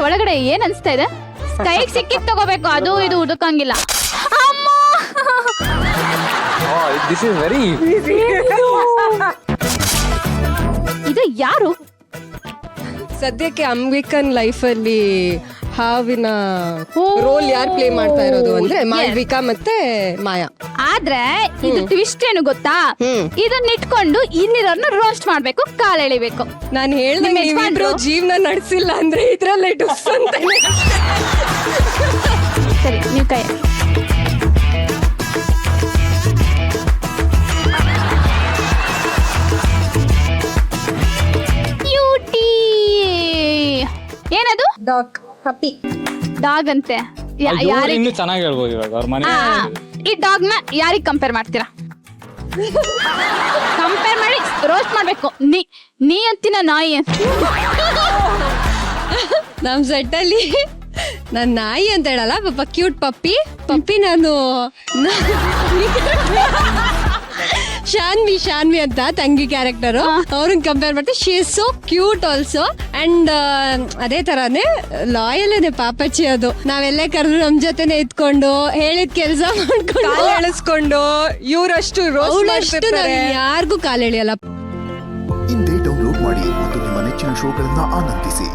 ಒಳಗಡೆ ಏನ್ ಅನ್ಸ್ತಾ ಇದೆ? ಕೈಗೆ ಸಿಕ್ಕಿದ್ ತಗೋಬೇಕು, ಅದು ಇದು ಹುಡುಕಂಗಿಲ್ಲ. ಅಮ್ಮ ದಿಸ್ ಇಸ್ ವೆರಿ ಇದು ಯಾರು? ಸದ್ಯಕ್ಕೆ ಅಂಬಿಕನ್ ಲೈಫಲ್ಲಿ ಹಾವಿನ ರೋಲ್ ಯಾರು ಪ್ಲೇ ಮಾಡ್ತಾ ಇರೋದು ಅಂದ್ರೆ ಮಾಲ್ವಿಕಾ ಮತ್ತೆ ಮಾಯಾ. ಆದ್ರೆ ಇದು ಟ್ವಿಸ್ಟ್ ಏನು ಗೊತ್ತಾ? ಇದನ್ನ ಇಟ್ಕೊಂಡು ಇನ್ನಿರೋರ್ನ ರೋಸ್ಟ್ ಮಾಡ್ಬೇಕು, ಕಾಲ್ ಎಳಿಬೇಕು. ನಾನು ಹೇಳ್ದಂಗೆ ನೀವಿಬ್ರು ಜೀವನ ನಡೆಸಿಲ್ಲ ಅಂದ್ರೆ ಇದ್ರಲ್ಲೇ ಡುಸ್ ಅಂತ. ಸರಿ, ನೀವು ಕೈ ಕ್ಯೂಟಿ. ಏನದು? ಡಾಗ್ ಹಪ್ಪಿ ಡಾಗ್ ಅಂತೆ. ಇನ್ನು ಚೆನ್ನಾಗಿ ಹೇಳ್ಬೋದು ಇವಾಗ ಅವ್ರ ಮನೆ. ಈ ಡಾಗ್ ನ ಯಾರಿಗ್ ಕಂಪೇರ್ ಮಾಡ್ತೀರಾ? ಕಂಪೇರ್ ಮಾಡಿ ರೋಸ್ಟ್ ಮಾಡ್ಬೇಕು. ನೀ ಅಂತಿನ ನಾಯಿ ಅಂತ. ನಮ್ ಸೆಟ್ಟಲ್ಲಿ ನಾನ್ ನಾಯಿ ಅಂತ ಹೇಳಲ್ಲ, ಪಾಪ ಕ್ಯೂಟ್ ಪಪ್ಪಿ ನಾನು ಶಾನ್ವಿ ಅಂತ ತಂಗಿ ಕ್ಯಾರೆಕ್ಟರ್, ಅವ್ರನ್ನ ಕಂಪೇರ್ ಮಾಡ್ತೀವಿ. She is so cute also and ಅದೇ ತರಾನೇ ಲಾಯಲ್ ಪಾಪಚ್ಚಿ. ಅದು ನಾವೆಲ್ಲೇ ಕರೆದ್ರು ನಮ್ ಜೊತೆನೆ ಇದ್ಕೊಂಡು ಹೇಳಿದ ಕೆಲಸ ಮಾಡ್ಕೊಂಡು ಎಳಿಸ್ಕೊಂಡು ಇವ್ರಷ್ಟು ಯಾರಿಗೂ ಕಾಲ್ ಎಳಿಯಲ್ಲ. ಇಂದೇ ಡೌನ್ಲೋಡ್ ಮಾಡಿ ಮತ್ತು ನಿಮ್ಮ ನೆಚ್ಚಿನ ಶೋಗಳನ್ನ ಆನಂದಿಸಿ.